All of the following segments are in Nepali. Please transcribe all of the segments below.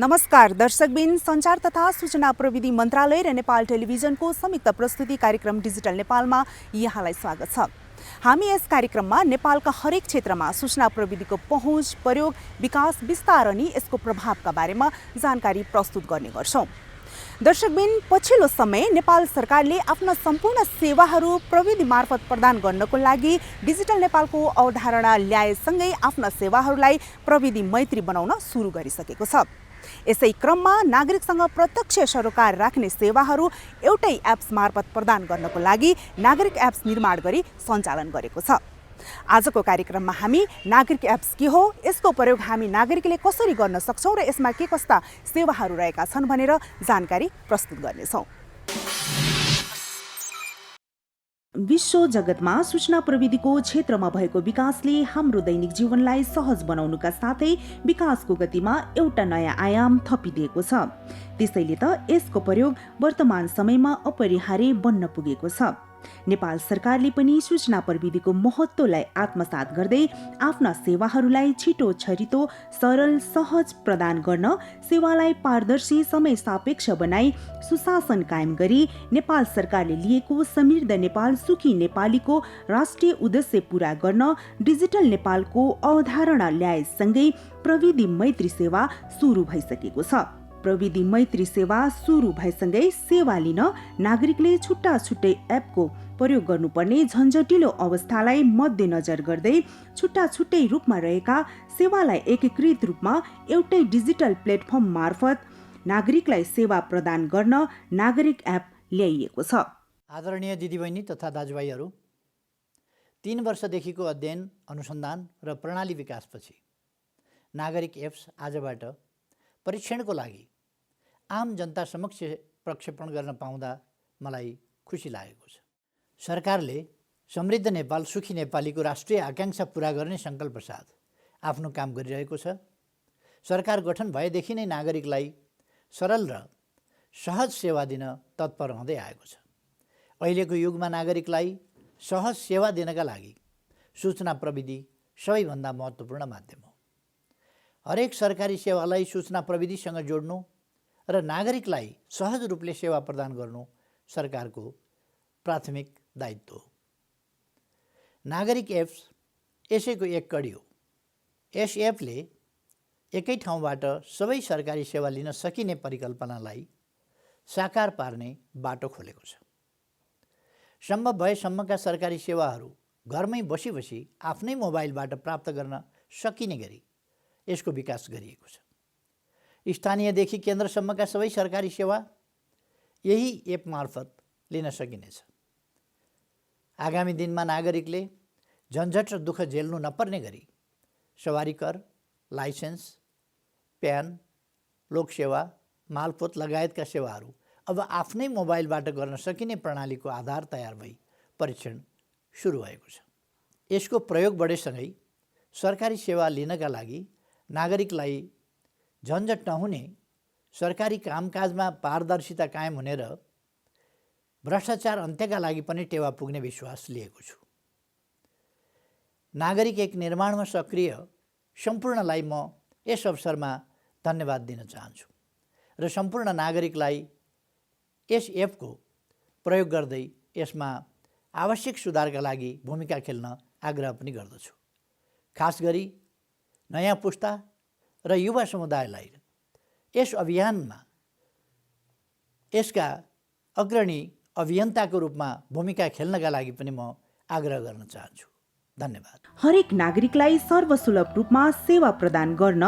नमस्कार दर्शकबिन, सञ्चार तथा सूचना प्रविधि मन्त्रालय र नेपाल टेलिभिजनको संयुक्त प्रस्तुति कार्यक्रम डिजिटल नेपालमा यहाँलाई स्वागत छ। हामी यस कार्यक्रममा नेपालका हरेक क्षेत्रमा सूचना प्रविधिको पहुँच, प्रयोग, विकास, विस्तार अनि यसको प्रभावका बारेमा जानकारी प्रस्तुत गर्ने गर्छौं। दर्शकबिन, पछिल्लो समय नेपाल सरकारले आफ्ना सम्पूर्ण सेवाहरू प्रविधि मार्फत प्रदान गर्नको लागि डिजिटल नेपालको अवधारणा ल्याएसँगै आफ्ना सेवाहरूलाई प्रविधि मैत्री बनाउन सुरु गरिसकेको छ। यसै क्रममा नागरिकसँग प्रत्यक्ष सरोकार राख्ने सेवाहरू एउटै एप्स मार्फत प्रदान गर्नको लागि नागरिक एप्स निर्माण गरी सञ्चालन गरेको छ। आजको कार्यक्रममा हामी नागरिक एप्स के हो, यसको प्रयोग हामी नागरिकले कसरी गर्न सक्छौं र यसमा के कस्ता सेवाहरू रहेका छन् भनेर जानकारी प्रस्तुत गर्नेछौं। विश्व जगतमा सूचना प्रविधिको क्षेत्रमा भएको विकासले हाम्रो दैनिक जीवनलाई सहज बनाउनुका साथै विकासको गतिमा एउटा नयाँ आयाम थपिदिएको छ। त्यसैले त यसको प्रयोग वर्तमान समयमा अपरिहार्य बन्न पुगेको छ। नेपाल सरकारले पनि सूचना प्रविधिको महत्त्वलाई आत्मसात गर्दै आफ्ना सेवाहरूलाई छिटो छरितो, सरल, सहज प्रदान गर्न, सेवालाई पारदर्शी, समय सापेक्ष बनाई सुशासन कायम गरी नेपाल सरकारले लिएको समृद्ध नेपाल सुखी नेपालीको राष्ट्रिय उद्देश्य पूरा गर्न डिजिटल नेपालको अवधारणा ल्याएसँगै प्रविधि मैत्री सेवा सुरु भइसकेको छ। प्रविधि मैत्री सेवा सुरु भएसँगै सेवा लिन नागरिकले छुट्टा छुट्टै एपको प्रयोग गर्नुपर्ने झन्झटिलो अवस्थालाई मध्यनजर गर्दै छुट्टा छुट्टै रूपमा रहेका सेवालाई एकीकृत रूपमा एउटै डिजिटल प्लेटफर्म मार्फत नागरिकलाई सेवा प्रदान गर्न नागरिक एप ल्याइएको छ। आदरणीय दिदीबहिनी तथा दाजुभाइहरू, 3 वर्षदेखिको अध्ययन, अनुसन्धान र प्रणाली विकासपछि नागरिक एप्स आजबाट परीक्षणको लागि आम जनता समक्ष प्रक्षेपण गर्न पाउँदा मलाई खुसी लागेको छ। सरकारले समृद्ध नेपाल सुखी नेपालीको राष्ट्रिय आकांक्षा पूरा गर्ने सङ्कल्प साथ आफ्नो काम गरिरहेको छ। सरकार गठन भएदेखि नै नागरिकलाई सरल र सहज सेवा दिन तत्पर रहँदै आएको छ। अहिलेको युगमा नागरिकलाई सहज सेवा दिनका लागि सूचना प्रविधि सबैभन्दा महत्त्वपूर्ण माध्यम हो। हरेक सरकारी सेवालाई सूचना प्रविधिसँग जोड्नु र नागरिकलाई सहज रूपले सेवा प्रदान गर्नु सरकारको प्राथमिक दायित्व हो। नागरिक एप्स यसैको एक कडी हो। यस एपले एकै ठाउँबाट सबै सरकारी सेवा लिन सकिने परिकल्पनालाई साकार पार्ने बाटो खोलेको छ। सम्भव भएसम्मका सरकारी सेवाहरू घरमै बसी बसी आफ्नै मोबाइलबाट प्राप्त गर्न सकिने गरी यसको विकास गरिएको छ। स्थानीयदेखि केन्द्रसम्मका सबै सरकारी सेवा यही एप मार्फत लिन सकिनेछ। आगामी दिनमा नागरिकले झन्झट र दुःख झेल्नु नपर्ने गरी सवारी कर, लाइसेन्स, प्यान, लोकसेवा, मालपोत लगायतका सेवाहरू अब आफ्नै मोबाइलबाट गर्न सकिने प्रणालीको आधार तयार भई परीक्षण सुरु भएको छ। यसको प्रयोग बढेसँगै सरकारी सेवा लिनका लागि नागरिकलाई झन्झट नहुने, सरकारी कामकाजमा पारदर्शिता कायम हुने र भ्रष्टाचार अन्त्यका लागि पनि टेवा पुग्ने विश्वास लिएको छु। नागरिक एक निर्माणमा सक्रिय सम्पूर्णलाई म यस अवसरमा धन्यवाद दिन चाहन्छु र सम्पूर्ण नागरिकलाई यस एपको प्रयोग गर्दै यसमा आवश्यक सुधारका लागि भूमिका खेल्न आग्रह पनि गर्दछु। खास गरी नयाँ पुस्ता र युवा समुदायलाई यस अभियानमा यसका अग्रणी अभियन्ताको रूपमा भूमिका खेल्नका लागि पनि म आग्रह गर्न चाहन्छु। धन्यवाद। हरेक नागरिकलाई सर्वसुलभ रूपमा सेवा प्रदान गर्न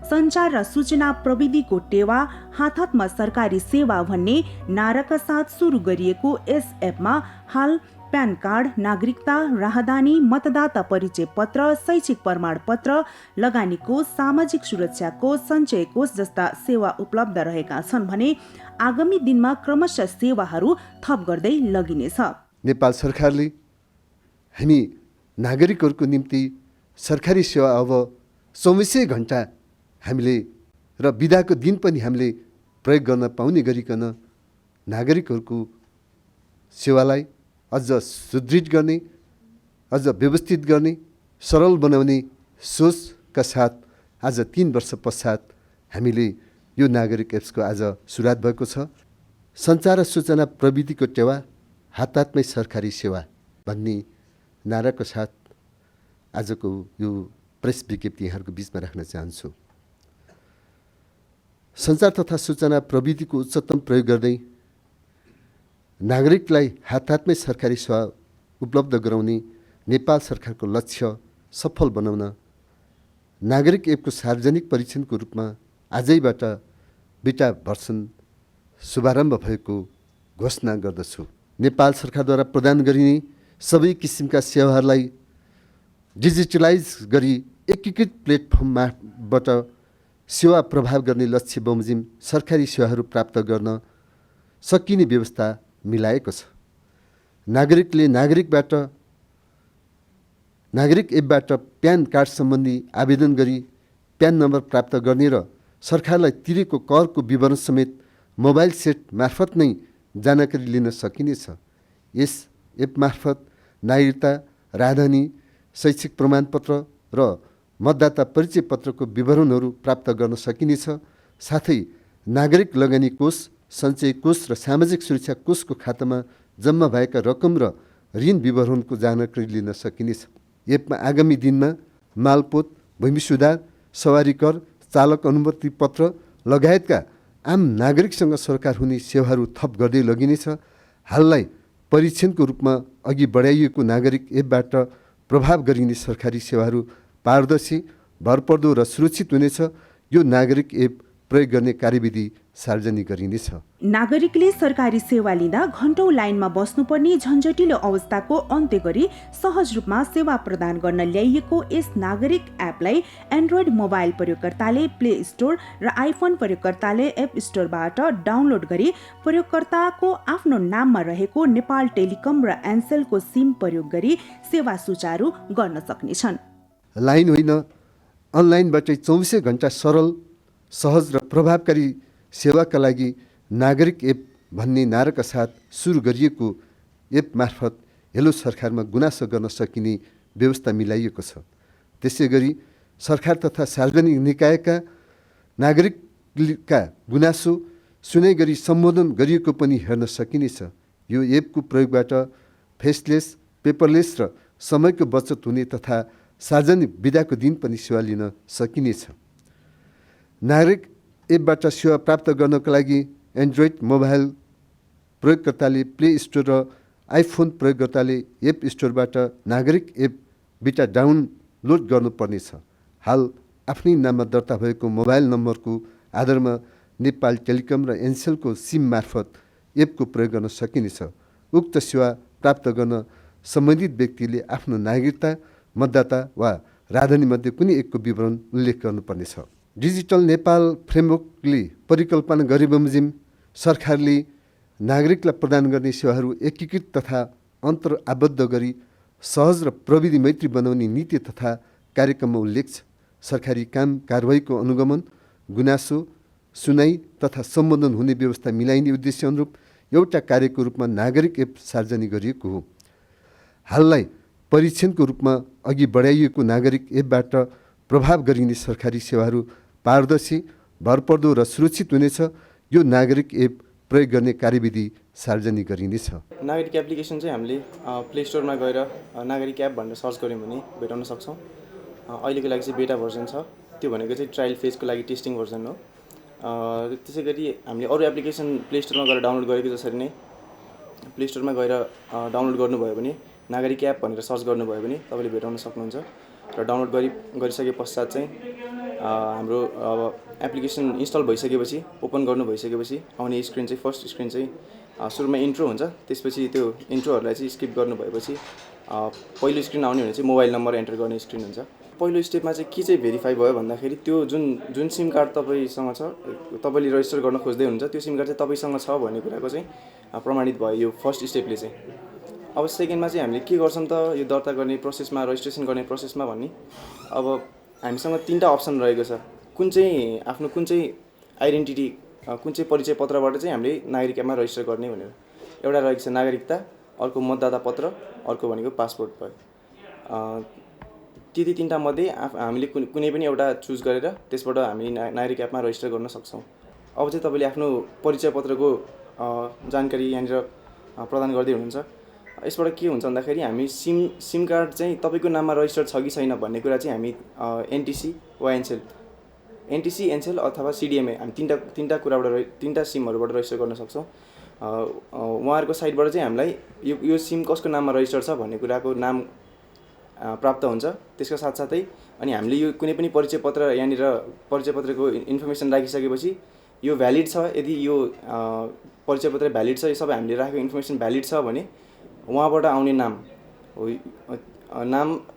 सञ्चार र सूचना प्रविधिको टेवा हातमा सरकारी सेवा भन्ने नाराका साथ सुरु गरिएको यस एपमा हाल प्यान कार्ड, नागरिकता, राहदानी, मतदाता परिचय पत्र, शैक्षिक प्रमाणपत्र, लगानी कोष, सामाजिक सुरक्षा कोष, सञ्चय कोष जस्ता सेवा उपलब्ध रहेका छन् भने आगामी दिनमा क्रमशः सेवाहरू थप गर्दै लगिनेछ। नेपाल सरकारले हामी नागरिकहरूको निम्ति सरकारी सेवा अब 24 घण्टा हामीले र बिदाको दिन पनि हामीले प्रयोग गर्न पाउने गरिकन नागरिकहरूको सेवालाई अझ सुदृढ गर्ने, अझ व्यवस्थित गर्ने, सरल बनाउने सोचका साथ आज 3 वर्ष पश्चात हामीले यो नागरिक एप्सको आज सुरुवात भएको छ। सञ्चार र सूचना प्रविधिको टेवा, हातमै सरकारी सेवा भन्ने नाराको साथ आजको यो प्रेस विज्ञप्ति यहाँहरूको बिचमा राख्न चाहन्छु। सञ्चार तथा सूचना प्रविधिको उच्चतम प्रयोग गर्दै नागरिकलाई हातमै सरकारी सेवा उपलब्ध गराउने नेपाल सरकारको लक्ष्य सफल बनाउन नागरिक एपको सार्वजनिक परीक्षणको रूपमा आजैबाट बिटा भर्सन शुभारम्भ भएको घोषणा गर्दछु। नेपाल सरकारद्वारा प्रदान गरिने सबै किसिमका सेवाहरूलाई डिजिटलाइज गरी एकीकृत प्लेटफर्मबाट सेवा प्रभाव गर्ने लक्ष्य बमोजिम सरकारी सेवाहरू प्राप्त गर्न सकिने व्यवस्था मिलाएको छ। नागरिकले नागरिक एपबाट प्यान कार्ड सम्बन्धी आवेदन गरी प्यान नम्बर प्राप्त गर्ने र सरकारलाई तिरेको करको विवरण समेत मोबाइल सेट मार्फत नै जानकारी लिन सकिनेछ। यस एप मार्फत नागरिकता, राजधानी, शैक्षिक प्रमाणपत्र र मतदाता परिचय पत्रको विवरणहरू प्राप्त गर्न सकिनेछ। साथै नागरिक लगानी कोष, सञ्चय कोष र सामाजिक सुरक्षा कोषको खातामा जम्मा भएका रकम र ऋण विवरणको जानकारी लिन सकिनेछ। एपमा आगामी दिनमा मालपोत, भूमि सुधार, सवारी कर, चालक अनुमति पत्र लगायतका आम नागरिकसँग सरकार हुने सेवाहरू थप गर्दै लगिनेछ। हाललाई परीक्षणको रूपमा अघि बढाइएको नागरिक एपबाट प्रभाव गरिने सरकारी सेवाहरू पारदर्शी, भरपर्दो र सुरक्षित हुनेछ। यो नागरिक एप प्रयोग गर्ने कार्यविधि सार्वजनिक गरिनेछ। नागरिकले सरकारी सेवा लिँदा घण्टौं लाइनमा बस्नुपर्ने झन्झटिलो अवस्थाको अन्त्य गरी सहज रूपमा सेवा प्रदान गर्न ल्याइएको यस नागरिक एपलाई एन्ड्रोइड मोबाइल प्रयोगकर्ताले प्ले स्टोर र आइफोन प्रयोगकर्ताले एप स्टोरबाट डाउनलोड गरी प्रयोगकर्ताको आफ्नो नाममा रहेको नेपाल टेलिकम र एन्सेलको सिम प्रयोग गरी सेवा सुचारू गर्न सक्नेछन्। लाइन होइन, अनलाइनबाटै 24 घण्टा सरल, सहज र प्रभावकारी सेवाका लागि नागरिक एप भन्ने नाराका साथ सुरु गरिएको एप मार्फत हेलो सरकारमा गुनासो गर्न सकिने व्यवस्था मिलाइएको छ। त्यसै गरी सरकार तथा सार्वजनिक निकायका नागरिकका गुनासो सुनाइ गरी सम्बोधन गरिएको पनि हेर्न सकिनेछ। यो एपको प्रयोगबाट फेसलेस, पेपरलेस र समयको बचत हुने तथा सार्वजनिक बिदाको दिन पनि सेवा लिन सकिनेछ। नागरिक एपबाट सेवा प्राप्त गर्नको लागि एन्ड्रोइड मोबाइल प्रयोगकर्ताले प्ले स्टोर र आइफोन प्रयोगकर्ताले एप स्टोरबाट नागरिक एप बिटा डाउनलोड गर्नुपर्नेछ। हाल आफ्नै नाममा दर्ता भएको मोबाइल नम्बरको आधारमा नेपाल टेलिकम र एन्सेलको सिम मार्फत एपको प्रयोग गर्न सकिनेछ। उक्त सेवा प्राप्त गर्न सम्बन्धित व्यक्तिले आफ्नो नागरिकता, मतदाता वा राजधानीमध्ये कुनै एकको विवरण उल्लेख गर्नुपर्नेछ। डिजिटल नेपाल फ्रेमवर्कले परिकल्पना गरे बमोजिम सरकारले नागरिकलाई प्रदान गर्ने सेवाहरू एकीकृत तथा अन्तर आबद्ध गरी सहज र प्रविधि मैत्री बनाउने नीति तथा कार्यक्रममा उल्लेख छ। सरकारी काम कारबाहीको अनुगमन, गुनासो सुनाइ तथा सम्बोधन हुने व्यवस्था मिलाइने उद्देश्य अनुरूप एउटा कार्यको रूपमा नागरिक एप सार्वजनिक गरिएको हो। हाललाई परीक्षणको रूपमा अघि बढाइएको नागरिक एपबाट प्रभाव गरिने सरकारी सेवाहरू पारदर्शी, भरपर्दो र सुरक्षित हुनेछ। यो नागरिक एप प्रयोग गर्ने कार्यविधि सार्वजनिक गरिनेछ। नागरिक एप्लिकेसन चाहिँ हामीले प्ले स्टोरमा गएर नागरिक एप भनेर सर्च गऱ्यौँ भने भेटाउन सक्छौँ। अहिलेको लागि चाहिँ बेटा भर्जन छ, त्यो भनेको चाहिँ ट्रायल फेजको लागि टेस्टिङ भर्जन हो। त्यसै गरी हामीले अरू एप्लिकेसन प्ले स्टोरमा गएर डाउनलोड गरेको जसरी नै प्ले स्टोरमा गएर डाउनलोड गर्नुभयो भने नागरिक एप भनेर सर्च गर्नुभयो भने तपाईँले भेटाउन सक्नुहुन्छ। र डाउनलोड गरिसके पश्चात चाहिँ हाम्रो एप्लिकेसन इन्स्टल भइसकेपछि, ओपन गर्नु भइसकेपछि आउने स्क्रिन चाहिँ फर्स्ट स्क्रिन चाहिँ सुरुमा इन्ट्रो हुन्छ। त्यसपछि त्यो इन्ट्रोहरूलाई चाहिँ स्किप गर्नु भएपछि पहिलो स्क्रिन आउने भने चाहिँ मोबाइल नम्बर एन्टर गर्ने स्क्रिन हुन्छ। पहिलो स्टेपमा चाहिँ के चाहिँ भेरिफाई भयो भन्दाखेरि त्यो जुन सिम कार्ड तपाईँसँग छ, तपाईँले रजिस्टर गर्न खोज्दै हुनुहुन्छ, त्यो सिम कार्ड चाहिँ तपाईँसँग छ भन्ने कुराको चाहिँ प्रमाणित भयो यो फर्स्ट स्टेपले चाहिँ। अब सेकेन्डमा चाहिँ हामीले के गर्छौँ त यो दर्ता गर्ने प्रोसेसमा, रजिस्ट्रेसन गर्ने प्रोसेसमा भन्ने अब हामीसँग 3टा अप्सन रहेको छ। कुन चाहिँ आइडेन्टिटी, कुन चाहिँ परिचय पत्रबाट चाहिँ हामीले नागरिक एपमा रजिस्टर गर्ने भनेर एउटा रहेको छ नागरिकता, अर्को मतदाता पत्र, अर्को भनेको पासपोर्ट भयो। ती 3टा मध्ये हामीले कुनै पनि एउटा चुज गरेर त्यसबाट हामी नागरिक एपमा रजिस्टर गर्न सक्छौँ। अब चाहिँ तपाईँले आफ्नो परिचय पत्रको जानकारी यहाँनिर प्रदान गर्दै हुनुहुन्छ। यसबाट के हुन्छ भन्दाखेरि हामी सिम कार्ड चाहिँ तपाईँको नाममा रजिस्टर्ड छ कि छैन भन्ने कुरा चाहिँ हामी एनटिसी वा एनसेल अथवा सिडिएमए हामी तिनवटा कुराबाट तिनवटा सिमहरूबाट रजिस्टर गर्न सक्छौँ। उहाँहरूको साइटबाट चाहिँ हामीलाई यो सिम कसको नाममा रजिस्टर्ड छ भन्ने कुराको नाम प्राप्त हुन्छ। त्यसका साथसाथै अनि हामीले यो कुनै पनि परिचय पत्र यहाँनिर परिचय पत्रको इन्फर्मेसन राखिसकेपछि यो भ्यालिड छ, यदि यो परिचय पत्र भ्यालिड छ, यो सबै हामीले राखेको इन्फर्मेसन भ्यालिड छ भने उहाँबाट आउने नाम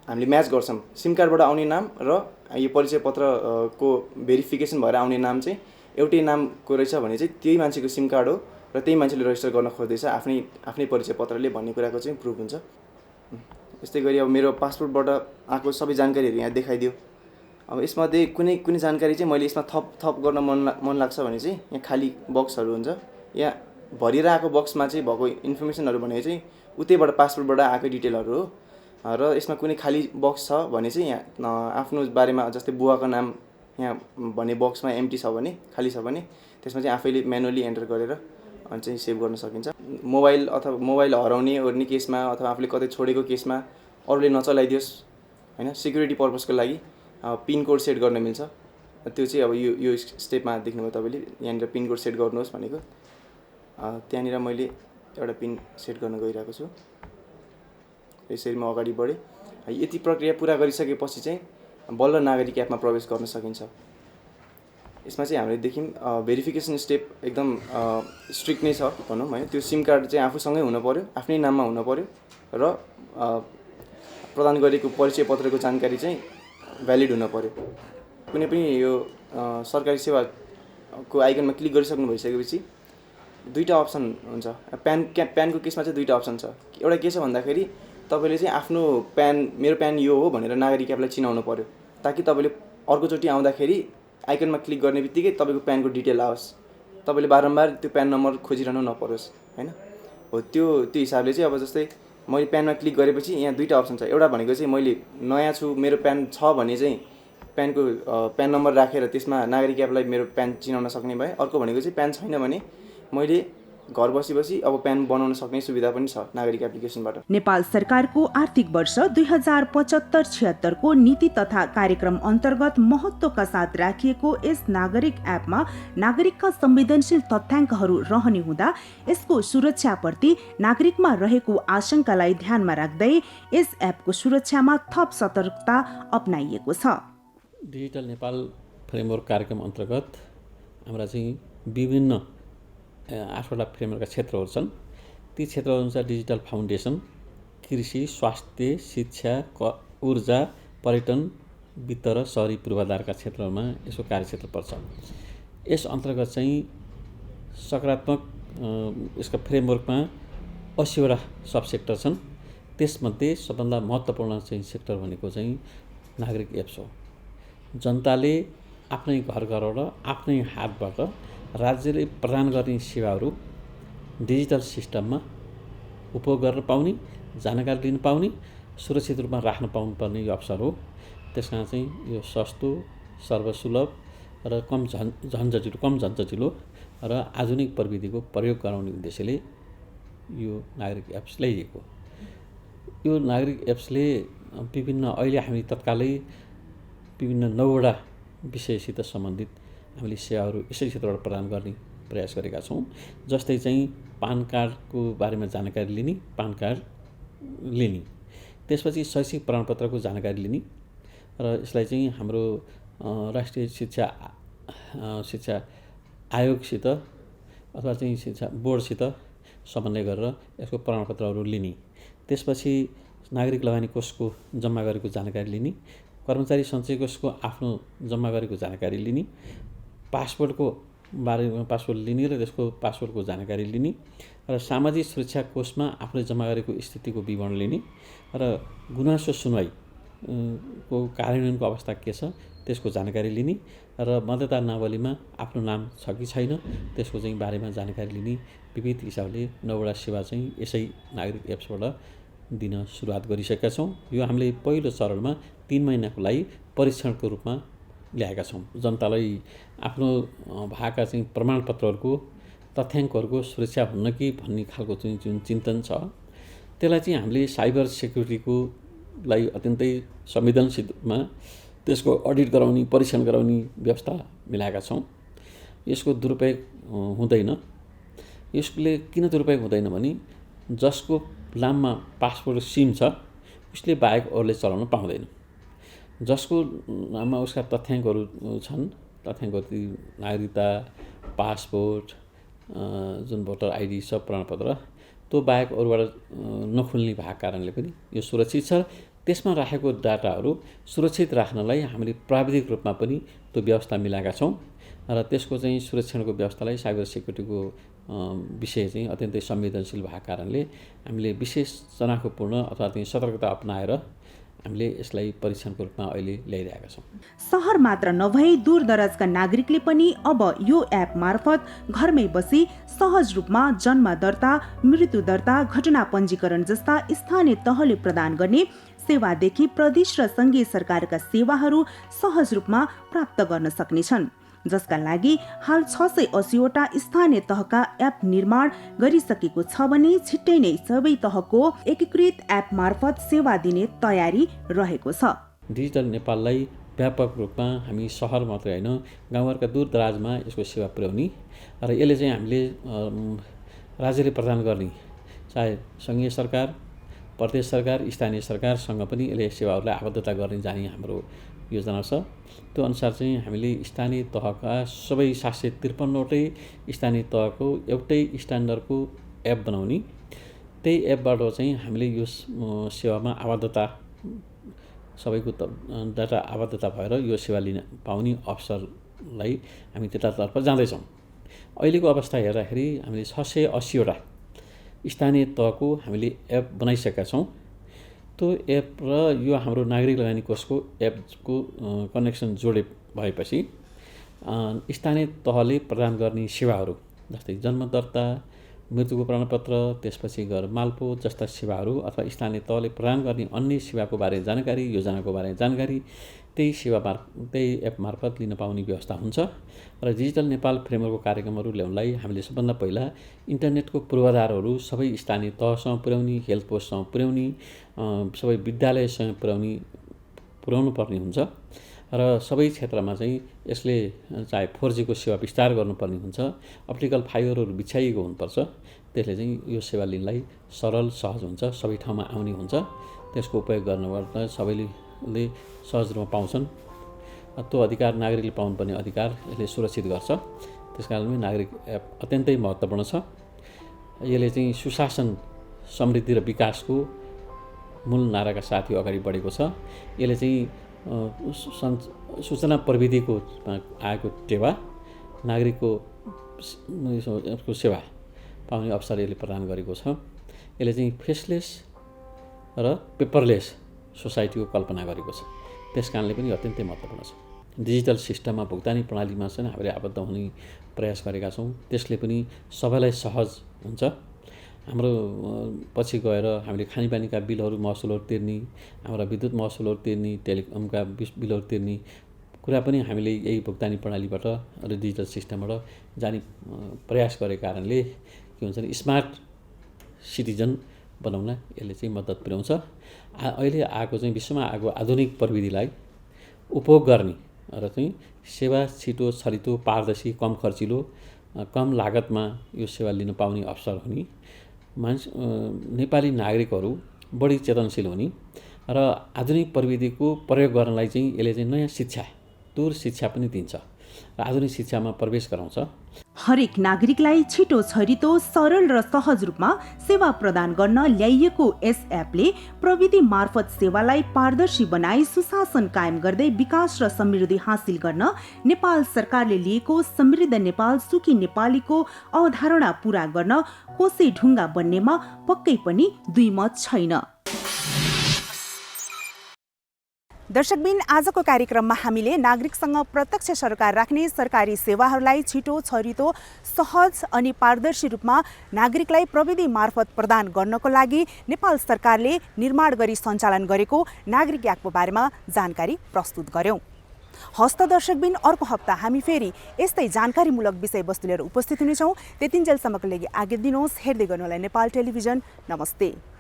हामीले म्याच गर्छौँ। सिम कार्डबाट आउने नाम र यो परिचय पत्रको भेरिफिकेसन भएर आउने नाम चाहिँ एउटै नामको रहेछ भने चाहिँ त्यही मान्छेको सिम कार्ड हो र त्यही मान्छेले रजिस्टर गर्न खोज्दैछ आफ्नै परिचय पत्रले भन्ने कुराको चाहिँ प्रुफ हुन्छ। यस्तै गरी अब मेरो पासपोर्टबाट आएको सबै जानकारीहरू यहाँ देखाइदियो। अब यसमध्ये कुनै जानकारी चाहिँ मैले यसमा थप गर्न मन लाग्छ भने चाहिँ यहाँ खाली बक्सहरू हुन्छ। यहाँ भरिएर आएको बक्समा चाहिँ भएको इन्फर्मेसनहरू भनेको चाहिँ उतैबाट पासपोर्टबाट आएको डिटेलहरू हो र यसमा कुनै खाली बक्स छ भने चाहिँ यहाँ आफ्नो बारेमा जस्तै बुवाको नाम यहाँ भन्ने बक्समा एम्टी छ भने, खाली छ भने त्यसमा चाहिँ आफैले म्यानुअली एन्टर गरेर चाहिँ सेभ गर्न सकिन्छ। मोबाइल हराउने ओर्ने केसमा अथवा आफूले कतै छोडेको केसमा अरूले नचलाइदियोस् हैन, सिक्युरिटी पर्पसको लागि पिन कोड सेट गर्न मिल्छ। त्यो चाहिँ अब यो स्टेपमा देख्नुभयो तपाईँले, यहाँनिर पिन कोड सेट गर्नुहोस् भनेको। त्यहाँनिर मैले एउटा पिन सेट गर्न गइरहेको छु। यसरी म अगाडि बढेँ। यति प्रक्रिया पुरा गरिसकेपछि चाहिँ बल्ल नागरिक एपमा प्रवेश गर्न सकिन्छ। यसमा चाहिँ हामीले देख्यौँ भेरिफिकेसन स्टेप एकदम स्ट्रिक्ट नै छ भनौँ हैन। त्यो सिम कार्ड चाहिँ आफूसँगै हुनु पर्यो, आफ्नै नाममा हुनु पर्यो र प्रदान गरेको परिचय पत्रको जानकारी चाहिँ भ्यालिड हुन पर्यो। कुनै पनि यो सरकारी सेवाको आइकनमा क्लिक गरिसक्नु भइसकेपछि दुईवटा अप्सन हुन्छ। प्यानको केसमा चाहिँ दुईवटा अप्सन छ। एउटा के छ भन्दाखेरि तपाईँले चाहिँ आफ्नो मेरो प्यान यो हो भनेर नागरिक एपलाई चिनाउनु पर्यो, ताकि तपाईँले अर्कोचोटि आउँदाखेरि आइकनमा क्लिक गर्ने बित्तिकै तपाईँको प्यानको डिटेल आओस्, तपाईँले बारम्बार त्यो प्यान नम्बर खोजिरहनु नपरोस् हैन। हो त्यो हिसाबले चाहिँ अब जस्तै मैले प्यानमा क्लिक गरेपछि यहाँ दुईवटा अप्सन छ। एउटा भनेको चाहिँ मैले नयाँ छु, मेरो प्यान छ भने चाहिँ प्यान नम्बर राखेर त्यसमा नागरिक एपलाई मेरो प्यान चिनाउन सक्ने भए। अर्को भनेको चाहिँ प्यान छैन भने मैले घर बसी अब प्यान बनाउन सक्ने सुविधा पनि छ नागरिक एप्लिकेसनबाट। नेपाल सरकारको आर्थिक वर्ष 2075-76 को नीति तथा कार्यक्रम अन्तर्गत महत्त्वका साथ राखिएको यस नागरिक एपमा नागरिकका संवेदनशील तथ्याङ्कहरू रहने हुँदा यसको सुरक्षाप्रति नागरिकमा रहेको आशंकालाई ध्यानमा राख्दै यस एपको सुरक्षामा थप सतर्कता अपनाइएको छ। डिजिटल नेपाल फ्रेमवर्क कार्यक्रम अन्तर्गत हाम्रा चाहिँ विभिन्न 8वटा फ्रेमवर्कका क्षेत्रहरू छन्। ती क्षेत्रहरू अनुसार डिजिटल फाउन्डेसन, कृषि, स्वास्थ्य, शिक्षा, ऊर्जा, पर्यटन, वित्त र शहरी पूर्वाधारका क्षेत्रहरूमा यसको कार्यक्षेत्र पर्छ। यस अन्तर्गत चाहिँ सकारात्मक यसका फ्रेमवर्कमा 80वटा सब सेक्टर छन्। त्यसमध्ये सबभन्दा महत्त्वपूर्ण चाहिँ सेक्टर भनेको चाहिँ नागरिक एप्स हो। जनताले आफ्नै घरबाट आफ्नै हातबाट राज्यले प्रदान गर्ने सेवाहरू डिजिटल सिस्टममा उपभोग गर्न पाउने, जानकारी लिन पाउने, सुरक्षित रूपमा राख्न पाउनुपर्ने यो अवसर हो। त्यसमा चाहिँ यो सस्तो, सर्वसुलभ र कम झन्झटिलो र आधुनिक प्रविधिको प्रयोग गराउने उद्देश्यले यो नागरिक एप्स ल्याइएको। यो नागरिक एप्सले विभिन्न अहिले हामी तत्कालै विभिन्न 9वटा विषयसित सम्बन्धित हामीले सेवाहरू यसै क्षेत्रबाट प्रदान गर्ने प्रयास गरेका छौँ। जस्तै चाहिँ पान कार्डको बारेमा जानकारी लिने, पान कार्ड लिने, त्यसपछि शैक्षिक प्रमाणपत्रको जानकारी लिने र यसलाई चाहिँ हाम्रो राष्ट्रिय शिक्षा आयोगसित अथवा चाहिँ शिक्षा बोर्डसित समन्वय गरेर यसको प्रमाणपत्रहरू लिने, त्यसपछि नागरिक लगानी कोषको जम्मा गरेको जानकारी लिने, कर्मचारी सञ्चय कोषको आफ्नो जम्मा गरेको जानकारी लिने, पासपोर्टको बारेमा पासपोर्ट लिने र त्यसको पासपोर्टको जानकारी लिने र सामाजिक सुरक्षा कोषमा आफूले जम्मा गरेको स्थितिको विवरण लिने र गुनासो सुनवाई को कार्यान्वयनको अवस्था के छ त्यसको जानकारी लिने र मतदाता नावलीमा आफ्नो नाम छ कि छैन त्यसको चाहिँ बारेमा जानकारी लिने विविध हिसाबले 9वटा सेवा चाहिँ यसै नागरिक एप्सबाट दिन सुरुवात गरिसकेका छौँ। यो हामीले पहिलो चरणमा 3 महिनाको लागि परीक्षणको रूपमा ल्याएका छौँ। जनतालाई आफ्नो भएका चाहिँ प्रमाणपत्रहरूको तथ्याङ्कहरूको सुरक्षा हुन्न कि भन्ने खालको चाहिँ जुन चिन्तन छ त्यसलाई चाहिँ हामीले साइबर सेक्युरिटीको लागि अत्यन्तै संवेदनशीलमा त्यसको अडिट गराउने परीक्षण गराउने व्यवस्था मिलाएका छौँ। यसको दुरुपयोग हुँदैन। यसले किन दुरुपयोग हुँदैन भने जसको नाममा पासपोर्ट सिम छ उसले बाहेक अरूले चलाउन पाउँदैन। जसको नाममा उसका तथ्याङ्कहरू छन्, तथ्याङ्कहरू नागरिकता, पासपोर्ट, जुन भोटर आइडी सब प्रमाणपत्र त्यो बाहेक अरूबाट नखुल्ने भएको कारणले पनि यो सुरक्षित छ। त्यसमा राखेको डाटाहरू सुरक्षित राख्नलाई हामीले प्राविधिक रूपमा पनि त्यो व्यवस्था मिलाएका छौँ र त्यसको चाहिँ सुरक्षणको व्यवस्थालाई साइबर सेक्युरिटीको विषय चाहिँ अत्यन्तै संवेदनशील भएको कारणले हामीले विशेष चनाखोपूर्ण अथवा चाहिँ सतर्कता अपनाएर हामीले यसलाई परीक्षणको रूपमा अहिले ल्याइरहेका छौँ। सहर मात्र नभई दूरदराजका नागरिकले पनि अब यो एप मार्फत घरमै बसी सहज रूपमा जन्म दर्ता, मृत्यु दर्ता, घटना पञ्जीकरण जस्ता स्थानीय तहले प्रदान गर्ने सेवादेखि प्रदेश र सङ्घीय सरकारका सेवाहरू सहज रूपमा प्राप्त गर्न सक्नेछन्, जसका लागि हाल 680वटा स्थानीय तहका एप निर्माण गरिसकेको छ भने छिट्टै नै सबै तहको एकीकृत एप मार्फत सेवा दिने तयारी रहेको छ। डिजिटल नेपाललाई व्यापक रूपमा हामी सहर मात्रै होइन गाउँघरका दूरदराजमा यसको सेवा पुर्याउने र यसले चाहिँ हामीले राज्यले प्रदान गर्ने चाहे सङ्घीय सरकार, प्रदेश सरकार, स्थानीय सरकारसँग पनि यसले सेवाहरूलाई आबद्धता गर्ने जाने हाम्रो योजना छ। त्यो अनुसार चाहिँ हामीले स्थानीय तहका सबै 753वटै स्थानीय तहको एउटै स्ट्यान्डर्डको एप बनाउने, त्यही एपबाट चाहिँ हामीले यो सेवामा आबद्धता सबैको डाटा आबद्धता भएर यो सेवा लिन पाउने अवसरलाई हामी त्यतातर्फ जाँदैछौँ। अहिलेको अवस्था हेर्दाखेरि हामीले 680वटा स्थानीय तहको हामीले एप बनाइसकेका छौँ। त्यो एप र यो हाम्रो नागरिक लगानी कोषको एपको कनेक्सन जोडे भएपछि स्थानीय तहले प्रदान गर्ने सेवाहरू जस्तै जन्म दर्ता, मृत्युको प्रमाणपत्र, त्यसपछि घर मालपोत जस्ता सेवाहरू अथवा स्थानीय तहले प्रदान गर्ने अन्य सेवाको बारे जानकारी, योजनाको बारे जानकारी त्यही एप मार्फत लिन पाउने व्यवस्था हुन्छ। र डिजिटल नेपाल फ्रेमवर्कको कार्यक्रमहरू ल्याउनलाई हामीले सबभन्दा पहिला इन्टरनेटको पूर्वाधारहरू सबै स्थानीय तहसँग पुर्याउने, हेल्थ पोस्टसँग पुर्याउने, सबै विद्यालयसँग पुर्याउनु पर्ने हुन्छ र सबै क्षेत्रमा चाहिँ यसले चाहे 4G को सेवा विस्तार गर्नुपर्ने हुन्छ, अप्टिकल फाइबरहरू बिछाइएको हुनुपर्छ। त्यसले चाहिँ यो सेवा लिनलाई सरल सहज हुन्छ, सबै ठाउँमा आउने हुन्छ। त्यसको उपयोग गर्नबाट सबैले सहज रूपमा पाउँछन्। त्यो अधिकार नागरिकले पाउनुपर्ने अधिकार यसले सुरक्षित गर्छ। त्यसकारणले नागरिक एप अत्यन्तै महत्त्वपूर्ण छ। यसले चाहिँ सुशासन, समृद्धि र विकासको मूल नाराका साथ यो अगाडि बढेको छ। यसले चाहिँ सूचना प्रविधिको आएको टेवा नागरिकको सेवा पाउने अवसर यसले प्रदान गरेको छ। यसले चाहिँ फेसलेस र पेपरलेस सोसाइटीको कल्पना गरेको छ। त्यस कारणले पनि अत्यन्तै महत्त्वपूर्ण छ। डिजिटल सिस्टममा भुक्तानी प्रणालीमा चाहिँ हामीले आबद्ध हुने प्रयास गरेका छौँ। त्यसले पनि सबैलाई सहज हुन्छ। हाम्रो पछि गएर हामीले खानेपानीका बिलहरू महसुलहरू तिर्ने, हाम्रा विद्युत महसुलहरू तिर्ने, टेलिकमका बिलहरू तिर्ने कुरा पनि हामीले यही भुक्तानी प्रणालीबाट र डिजिटल सिस्टमबाट जाने प्रयास गरेको कारणले के हुन्छ भने स्मार्ट सिटिजन बनाउन यसले चाहिँ मद्दत पुर्याउँछ। अहिले आएको चाहिँ विश्वमा आएको आधुनिक प्रविधिलाई उपभोग गर्ने र चाहिँ सेवा छिटो, छरितो, पारदर्शी, कम खर्चिलो, कम लागतमा यो सेवा लिन पाउने अवसर हुने, नेपाली नागरिकहरू बढी चेतनशील हुने र आधुनिक प्रविधिको प्रयोग गर्नलाई चाहिँ यसले चाहिँ नयाँ शिक्षा, दूर शिक्षा पनि दिन्छ र आधुनिक शिक्षामा प्रवेश गराउँछ। हरेक नागरिकलाई छिटो, छरितो, सरल र सहज रूपमा सेवा प्रदान गर्न ल्याइएको यस एपले प्रविधि मार्फत सेवालाई पारदर्शी बनाई सुशासन कायम गर्दै विकास र समृद्धि हासिल गर्न नेपाल सरकारले लिएको समृद्ध नेपाल, सुखी नेपालीको अवधारणा पूरा गर्न कोसे ढुङ्गा बन्नेमा पक्कै पनि दुई मत छैन। दर्शकबिन, आजको कार्यक्रममा हामीले नागरिकसँग प्रत्यक्ष सरोकार राख्ने सरकारी सेवाहरूलाई छिटो, छरितो, सहज अनि पारदर्शी रूपमा नागरिकलाई प्रविधि मार्फत प्रदान गर्नको लागि नेपाल सरकारले निर्माण गरी सञ्चालन गरेको नागरिक एपको बारेमा जानकारी प्रस्तुत गर्यौं। हस्त दर्शकबिन अर्को हप्ता हामी फेरि यस्तै जानकारीमूलक विषयवस्तु लिएर उपस्थित हुनेछौँ। त्यतिन्जेलसम्मको लागि आज्ञा दिनुहोस्। हेर्दै गर्नुहोला नेपाल टेलिभिजन। नमस्ते।